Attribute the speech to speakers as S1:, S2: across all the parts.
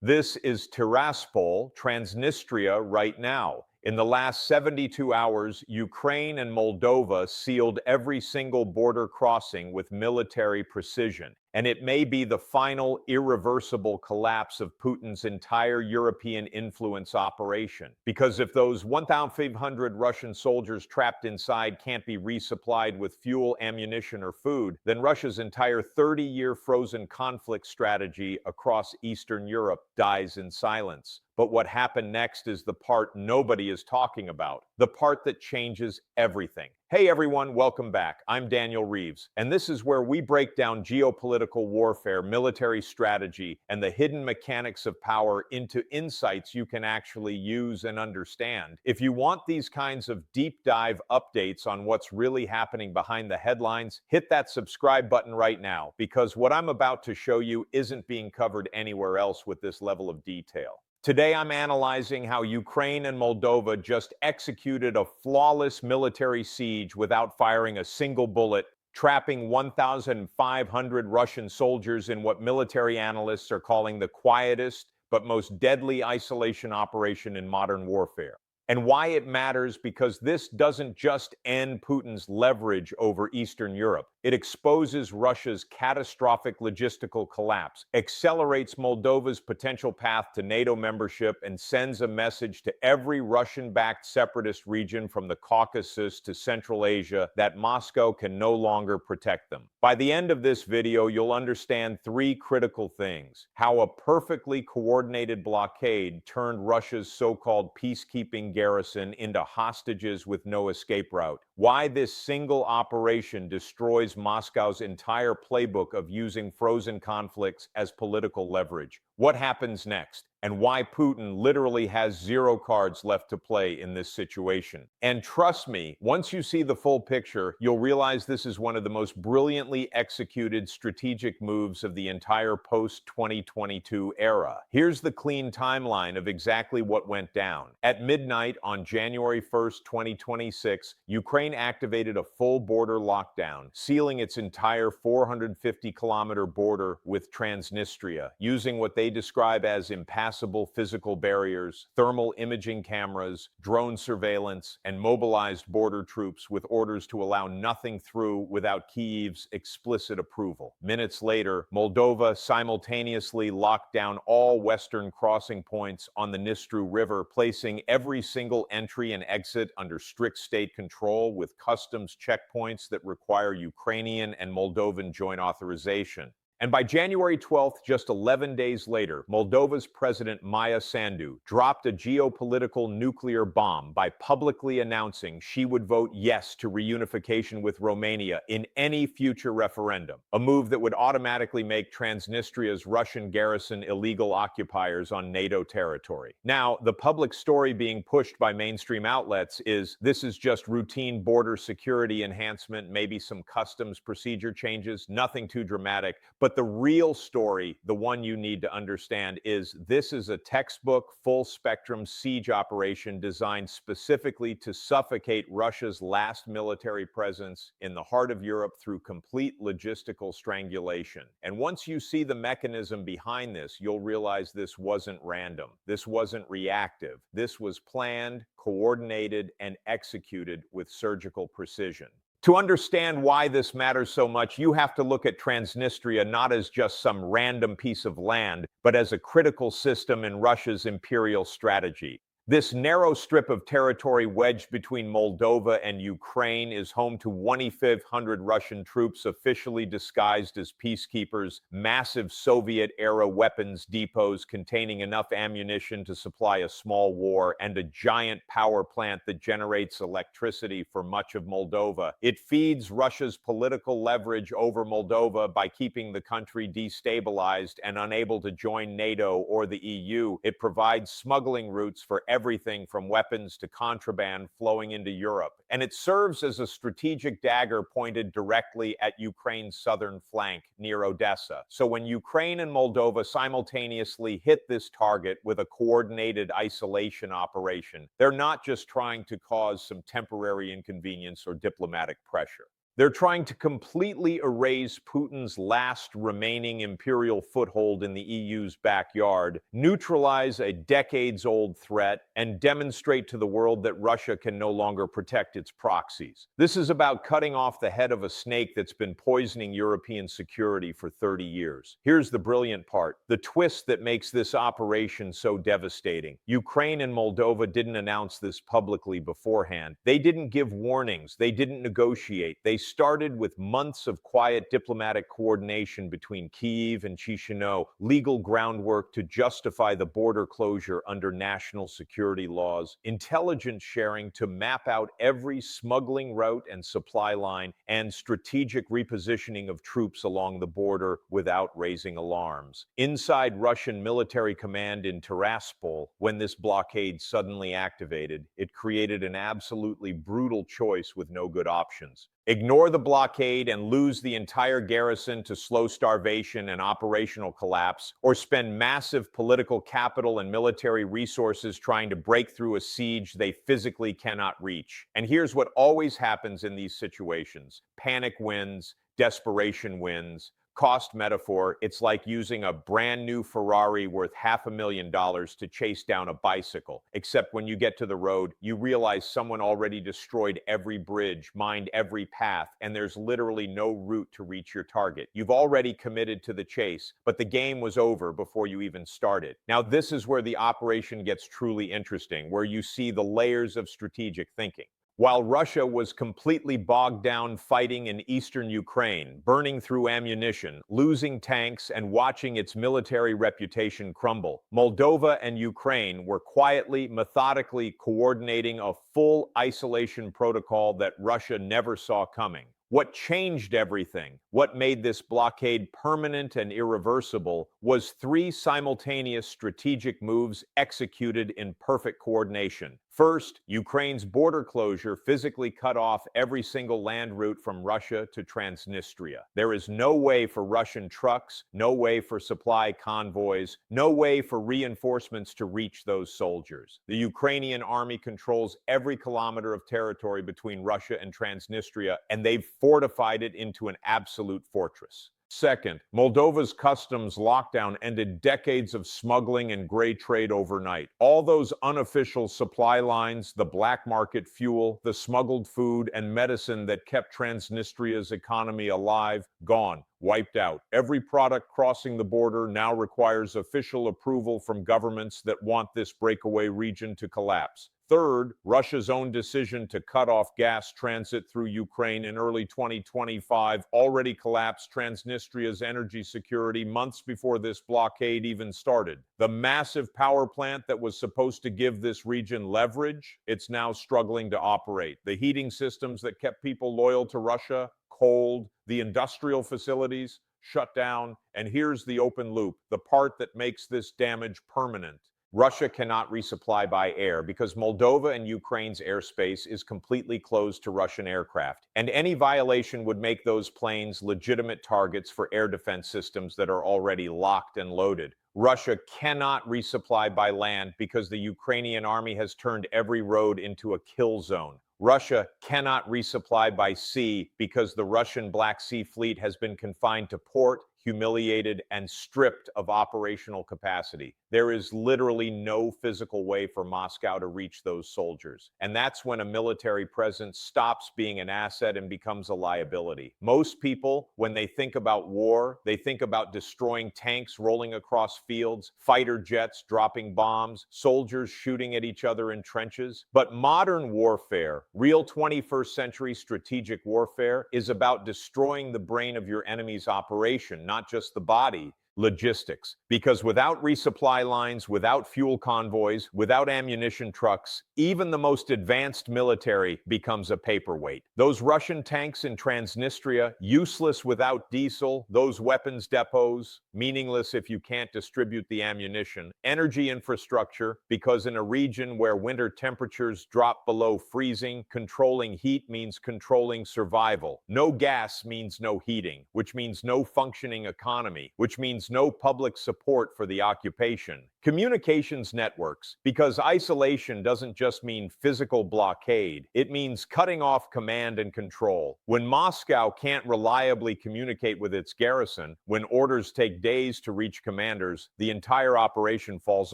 S1: This is Tiraspol, Transnistria right now. In the last 72 hours, Ukraine and Moldova sealed every single border crossing with military precision. And it may be the final irreversible collapse of Putin's entire European influence operation. Because if those 1,500 Russian soldiers trapped inside can't be resupplied with fuel, ammunition, or food, then Russia's entire 30-year frozen conflict strategy across Eastern Europe dies in silence. But what happened next is the part nobody is talking about, the part that changes everything. Hey everyone, welcome back. I'm Daniel Reeves, and this is where we break down geopolitical warfare, military strategy, and the hidden mechanics of power into insights you can actually use and understand. If you want these kinds of deep dive updates on what's really happening behind the headlines, hit that subscribe button right now, because what I'm about to show you isn't being covered anywhere else with this level of detail. Today, I'm analyzing how Ukraine and Moldova just executed a flawless military siege without firing a single bullet, trapping 1,500 Russian soldiers in what military analysts are calling the quietest but most deadly isolation operation in modern warfare. And why it matters, because this doesn't just end Putin's leverage over Eastern Europe. It exposes Russia's catastrophic logistical collapse, accelerates Moldova's potential path to NATO membership, and sends a message to every Russian-backed separatist region from the Caucasus to Central Asia that Moscow can no longer protect them. By the end of this video, you'll understand three critical things: how a perfectly coordinated blockade turned Russia's so-called peacekeeping garrison into hostages with no escape route, why this single operation destroys Moscow's entire playbook of using frozen conflicts as political leverage, what happens next, and why Putin literally has zero cards left to play in this situation. And trust me, once you see the full picture, you'll realize this is one of the most brilliantly executed strategic moves of the entire post-2022 era. Here's the clean timeline of exactly what went down. At midnight on January 1st, 2026, Ukraine activated a full border lockdown, sealing its entire 450-kilometer border with Transnistria, using what they describe as impassable physical barriers, thermal imaging cameras, drone surveillance, and mobilized border troops with orders to allow nothing through without Kyiv's explicit approval. Minutes later, Moldova simultaneously locked down all western crossing points on the Dnistru River, placing every single entry and exit under strict state control with customs checkpoints that require Ukrainian and Moldovan joint authorization. And by January 12th, just 11 days later, Moldova's President Maya Sandu dropped a geopolitical nuclear bomb by publicly announcing she would vote yes to reunification with Romania in any future referendum, a move that would automatically make Transnistria's Russian garrison illegal occupiers on NATO territory. Now, the public story being pushed by mainstream outlets is this is just routine border security enhancement, maybe some customs procedure changes, nothing too dramatic. But the real story, the one you need to understand, is this is a textbook, full-spectrum siege operation designed specifically to suffocate Russia's last military presence in the heart of Europe through complete logistical strangulation. And once you see the mechanism behind this, you'll realize this wasn't random. This wasn't reactive. This was planned, coordinated, and executed with surgical precision. To understand why this matters so much, you have to look at Transnistria not as just some random piece of land, but as a critical system in Russia's imperial strategy. This narrow strip of territory wedged between Moldova and Ukraine is home to 2,500 Russian troops officially disguised as peacekeepers, massive Soviet-era weapons depots containing enough ammunition to supply a small war, and a giant power plant that generates electricity for much of Moldova. It feeds Russia's political leverage over Moldova by keeping the country destabilized and unable to join NATO or the EU. It provides smuggling routes for everything from weapons to contraband flowing into Europe. And it serves as a strategic dagger pointed directly at Ukraine's southern flank near Odessa. So when Ukraine and Moldova simultaneously hit this target with a coordinated isolation operation, they're not just trying to cause some temporary inconvenience or diplomatic pressure. They're trying to completely erase Putin's last remaining imperial foothold in the EU's backyard, neutralize a decades-old threat, and demonstrate to the world that Russia can no longer protect its proxies. This is about cutting off the head of a snake that's been poisoning European security for 30 years. Here's the brilliant part, the twist that makes this operation so devastating. Ukraine and Moldova didn't announce this publicly beforehand. They didn't give warnings. They didn't negotiate. They started with months of quiet diplomatic coordination between Kyiv and Chisinau, legal groundwork to justify the border closure under national security laws, intelligence sharing to map out every smuggling route and supply line, and strategic repositioning of troops along the border without raising alarms. Inside Russian military command in Tiraspol, when this blockade suddenly activated, it created an absolutely brutal choice with no good options. Ignore the blockade and lose the entire garrison to slow starvation and operational collapse, or spend massive political capital and military resources trying to break through a siege they physically cannot reach. And here's what always happens in these situations. Panic wins, desperation wins. Cost metaphor, it's like using a brand new Ferrari worth $500,000 to chase down a bicycle. Except when you get to the road, you realize someone already destroyed every bridge, mined every path, and there's literally no route to reach your target. You've already committed to the chase, but the game was over before you even started. Now, this is where the operation gets truly interesting, where you see the layers of strategic thinking. While Russia was completely bogged down fighting in eastern Ukraine, burning through ammunition, losing tanks, and watching its military reputation crumble, Moldova and Ukraine were quietly, methodically coordinating a full isolation protocol that Russia never saw coming. What changed everything, what made this blockade permanent and irreversible, was three simultaneous strategic moves executed in perfect coordination. First, Ukraine's border closure physically cut off every single land route from Russia to Transnistria. There is no way for Russian trucks, no way for supply convoys, no way for reinforcements to reach those soldiers. The Ukrainian army controls every kilometer of territory between Russia and Transnistria, and they've fortified it into an absolute fortress. Second, Moldova's customs lockdown ended decades of smuggling and gray trade overnight. All those unofficial supply lines, the black market fuel, the smuggled food and medicine that kept Transnistria's economy alive, gone, wiped out. Every product crossing the border now requires official approval from governments that want this breakaway region to collapse. Third, Russia's own decision to cut off gas transit through Ukraine in early 2025 already collapsed Transnistria's energy security months before this blockade even started. The massive power plant that was supposed to give this region leverage, it's now struggling to operate. The heating systems that kept people loyal to Russia, cold, the industrial facilities, shut down, and here's the open loop, the part that makes this damage permanent. Russia cannot resupply by air because Moldova and Ukraine's airspace is completely closed to Russian aircraft, and any violation would make those planes legitimate targets for air defense systems that are already locked and loaded. Russia cannot resupply by land because the Ukrainian army has turned every road into a kill zone. Russia cannot resupply by sea because the Russian Black Sea Fleet has been confined to port, humiliated, and stripped of operational capacity. There is literally no physical way for Moscow to reach those soldiers. And that's when a military presence stops being an asset and becomes a liability. Most people, when they think about war, they think about destroying tanks rolling across fields, fighter jets dropping bombs, soldiers shooting at each other in trenches. But modern warfare, real 21st century strategic warfare, is about destroying the brain of your enemy's operation, not just the body. Logistics. Because without resupply lines, without fuel convoys, without ammunition trucks, even the most advanced military becomes a paperweight. Those Russian tanks in Transnistria, useless without diesel, those weapons depots, meaningless if you can't distribute the ammunition. Energy infrastructure, because in a region where winter temperatures drop below freezing, controlling heat means controlling survival. No gas means no heating, which means no functioning economy, which means means no public support for the occupation. Communications networks, because isolation doesn't just mean physical blockade, it means cutting off command and control. When Moscow can't reliably communicate with its garrison, when orders take days to reach commanders, the entire operation falls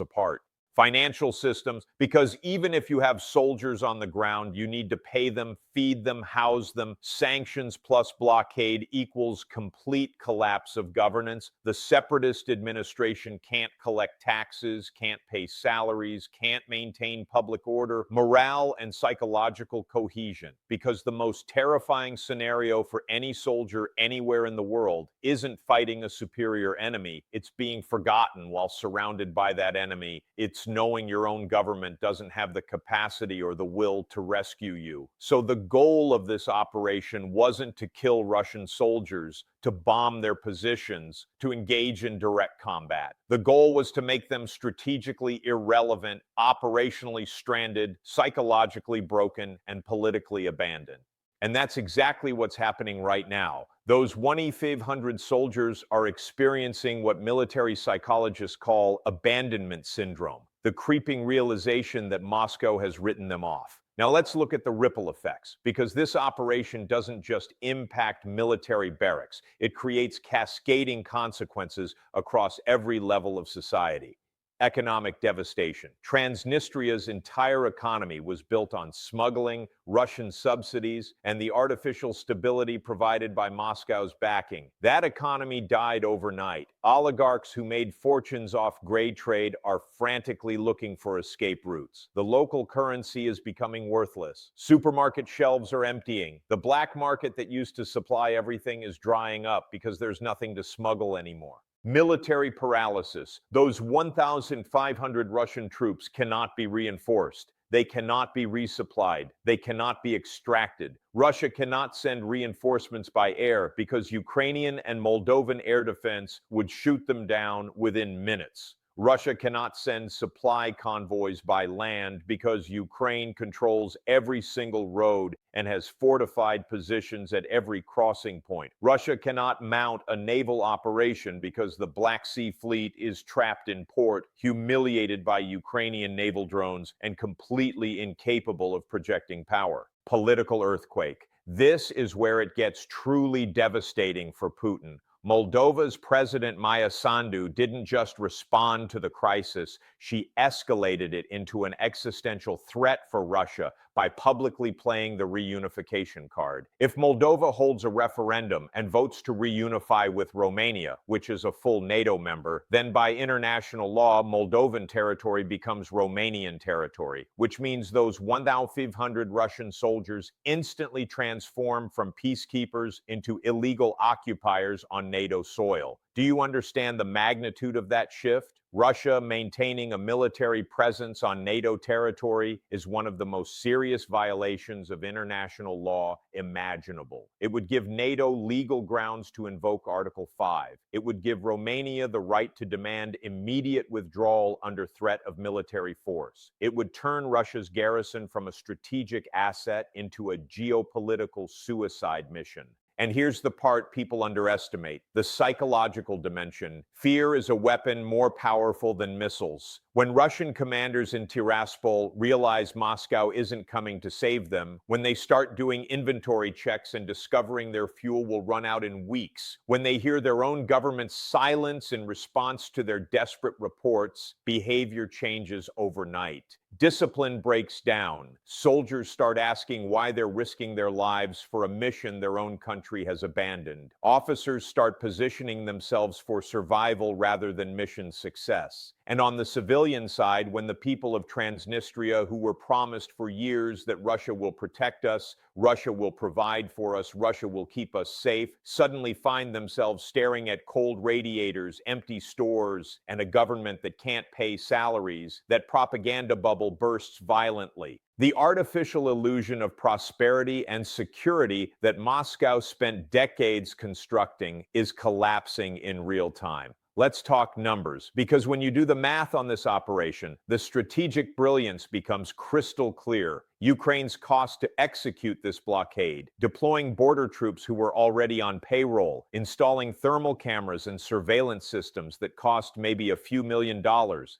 S1: apart. Financial systems, because even if you have soldiers on the ground, you need to pay them, feed them, house them. Sanctions plus blockade equals complete collapse of governance. The separatist administration can't collect taxes, can't pay salaries, can't maintain public order, morale, and psychological cohesion. Because the most terrifying scenario for any soldier anywhere in the world isn't fighting a superior enemy, it's being forgotten while surrounded by that enemy. It's knowing your own government doesn't have the capacity or the will to rescue you. So the goal of this operation wasn't to kill Russian soldiers, to bomb their positions, to engage in direct combat. The goal was to make them strategically irrelevant, operationally stranded, psychologically broken, and politically abandoned. And that's exactly what's happening right now. Those 1,500 soldiers are experiencing what military psychologists call abandonment syndrome, the creeping realization that Moscow has written them off. Now let's look at the ripple effects, because this operation doesn't just impact military barracks, it creates cascading consequences across every level of society. Economic devastation. Transnistria's entire economy was built on smuggling, Russian subsidies, and the artificial stability provided by Moscow's backing. That economy died overnight. Oligarchs who made fortunes off gray trade are frantically looking for escape routes. The local currency is becoming worthless. Supermarket shelves are emptying. The black market that used to supply everything is drying up because there's nothing to smuggle anymore. Military paralysis. Those 1,500 Russian troops cannot be reinforced. They cannot be resupplied. They cannot be extracted. Russia cannot send reinforcements by air because Ukrainian and Moldovan air defense would shoot them down within minutes. Russia cannot send supply convoys by land because Ukraine controls every single road and has fortified positions at every crossing point. Russia cannot mount a naval operation because the Black Sea Fleet is trapped in port, humiliated by Ukrainian naval drones, and completely incapable of projecting power. Political earthquake. This is where it gets truly devastating for Putin. Moldova's President Maya Sandu didn't just respond to the crisis, she escalated it into an existential threat for Russia by publicly playing the reunification card. If Moldova holds a referendum and votes to reunify with Romania, which is a full NATO member, then by international law, Moldovan territory becomes Romanian territory, which means those 1,500 Russian soldiers instantly transform from peacekeepers into illegal occupiers on NATO soil. Do you understand the magnitude of that shift? Russia maintaining a military presence on NATO territory is one of the most serious violations of international law imaginable. It would give NATO legal grounds to invoke Article 5. It would give Romania the right to demand immediate withdrawal under threat of military force. It would turn Russia's garrison from a strategic asset into a geopolitical suicide mission. And here's the part people underestimate, the psychological dimension. Fear is a weapon more powerful than missiles. When Russian commanders in Tiraspol realize Moscow isn't coming to save them, when they start doing inventory checks and discovering their fuel will run out in weeks, when they hear their own government's silence in response to their desperate reports, behavior changes overnight. Discipline breaks down. Soldiers start asking why they're risking their lives for a mission their own country has abandoned. Officers start positioning themselves for survival rather than mission success. And on the civilian side, when the people of Transnistria, who were promised for years that Russia will protect us, Russia will provide for us, Russia will keep us safe, suddenly find themselves staring at cold radiators, empty stores, and a government that can't pay salaries, that propaganda bubble bursts violently. The artificial illusion of prosperity and security that Moscow spent decades constructing is collapsing in real time. Let's talk numbers, because when you do the math on this operation, the strategic brilliance becomes crystal clear. Ukraine's cost to execute this blockade, deploying border troops who were already on payroll, installing thermal cameras and surveillance systems that cost maybe a few $1 million,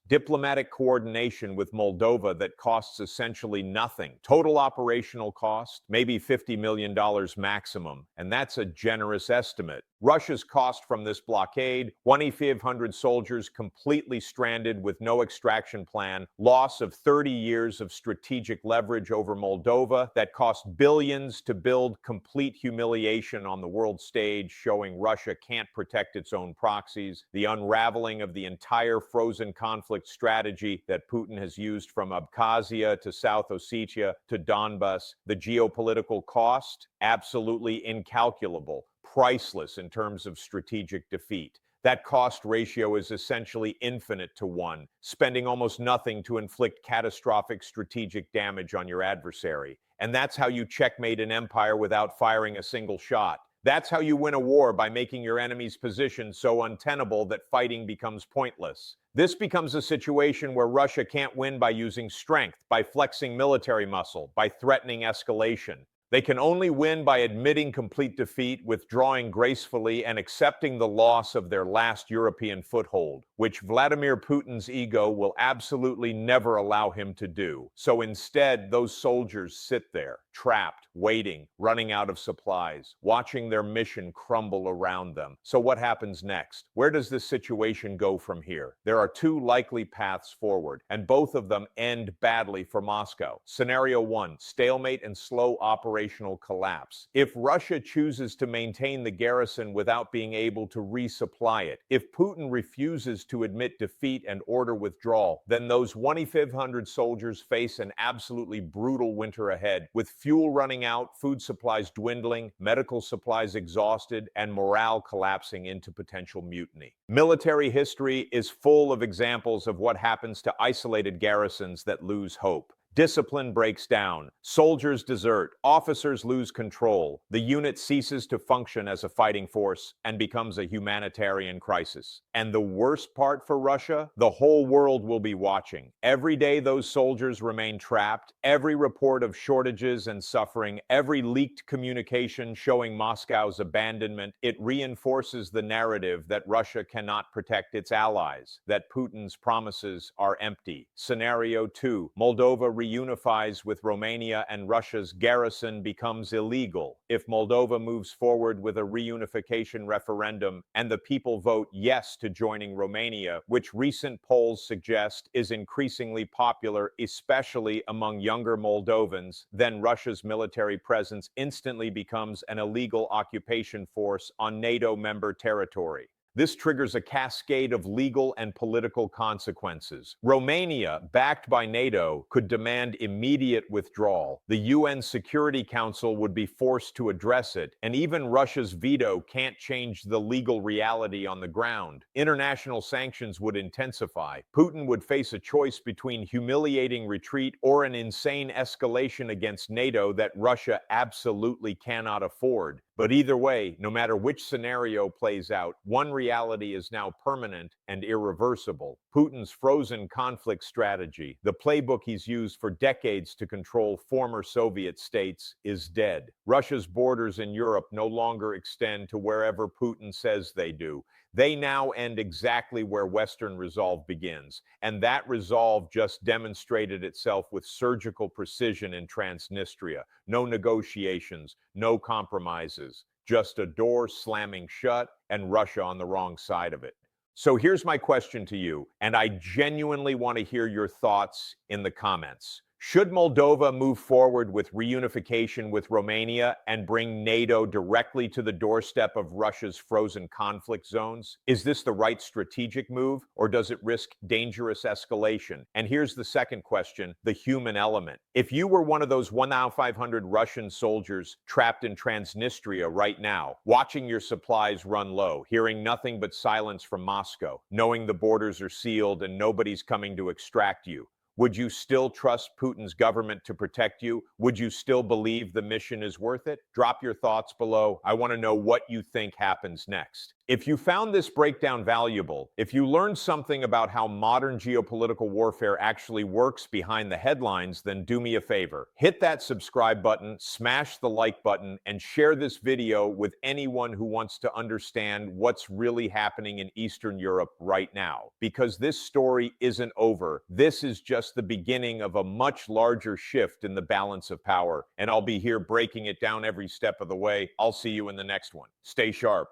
S1: diplomatic coordination with Moldova that costs essentially nothing, total operational cost, maybe $50 million maximum, and that's a generous estimate. Russia's cost from this blockade, 2,500 soldiers completely stranded with no extraction plan, loss of 30 years of strategic leverage over Moldova that cost billions to build, complete humiliation on the world stage, showing Russia can't protect its own proxies, the unraveling of the entire frozen conflict strategy that Putin has used from Abkhazia to South Ossetia to Donbas, the geopolitical cost, absolutely incalculable, priceless in terms of strategic defeat. That cost ratio is essentially infinite to 1, spending almost nothing to inflict catastrophic strategic damage on your adversary. And that's how you checkmate an empire without firing a single shot. That's how you win a war, by making your enemy's position so untenable that fighting becomes pointless. This becomes a situation where Russia can't win by using strength, by flexing military muscle, by threatening escalation. They can only win by admitting complete defeat, withdrawing gracefully, and accepting the loss of their last European foothold, which Vladimir Putin's ego will absolutely never allow him to do. So instead, those soldiers sit there, trapped, waiting, running out of supplies, watching their mission crumble around them. So what happens next? Where does this situation go from here? There are two likely paths forward, and both of them end badly for Moscow. Scenario 1, stalemate and slow operational collapse. If Russia chooses to maintain the garrison without being able to resupply it, if Putin refuses to admit defeat and order withdrawal, then those 2,500 soldiers face an absolutely brutal winter ahead, with fuel running out, food supplies dwindling, medical supplies exhausted, and morale collapsing into potential mutiny. Military history is full of examples of what happens to isolated garrisons that lose hope. Discipline breaks down, soldiers desert, officers lose control, the unit ceases to function as a fighting force and becomes a humanitarian crisis. And the worst part for Russia? The whole world will be watching. Every day those soldiers remain trapped, every report of shortages and suffering, every leaked communication showing Moscow's abandonment, it reinforces the narrative that Russia cannot protect its allies, that Putin's promises are empty. Scenario 2, Moldova reunifies with Romania and Russia's garrison becomes illegal. If Moldova moves forward with a reunification referendum and the people vote yes to joining Romania, which recent polls suggest is increasingly popular, especially among younger Moldovans, then Russia's military presence instantly becomes an illegal occupation force on NATO member territory. This triggers a cascade of legal and political consequences. Romania, backed by NATO, could demand immediate withdrawal. The UN Security Council would be forced to address it, and even Russia's veto can't change the legal reality on the ground. International sanctions would intensify. Putin would face a choice between humiliating retreat or an insane escalation against NATO that Russia absolutely cannot afford. But either way, no matter which scenario plays out, one reality is now permanent and irreversible. Putin's frozen conflict strategy, the playbook he's used for decades to control former Soviet states, is dead. Russia's borders in Europe no longer extend to wherever Putin says they do. They now end exactly where Western resolve begins, and that resolve just demonstrated itself with surgical precision in Transnistria. No negotiations, no compromises, just a door slamming shut and Russia on the wrong side of it. So here's my question to you, and I genuinely want to hear your thoughts in the comments. Should Moldova move forward with reunification with Romania and bring NATO directly to the doorstep of Russia's frozen conflict zones? Is this the right strategic move, or does it risk dangerous escalation? And here's the second question, the human element. If you were one of those 1,500 Russian soldiers trapped in Transnistria right now, watching your supplies run low, hearing nothing but silence from Moscow, knowing the borders are sealed and nobody's coming to extract you, would you still trust Putin's government to protect you? Would you still believe the mission is worth it? Drop your thoughts below. I want to know what you think happens next. If you found this breakdown valuable, if you learned something about how modern geopolitical warfare actually works behind the headlines, then do me a favor. Hit that subscribe button, smash the like button, and share this video with anyone who wants to understand what's really happening in Eastern Europe right now. Because this story isn't over. This is just the beginning of a much larger shift in the balance of power. And I'll be here breaking it down every step of the way. I'll see you in the next one. Stay sharp.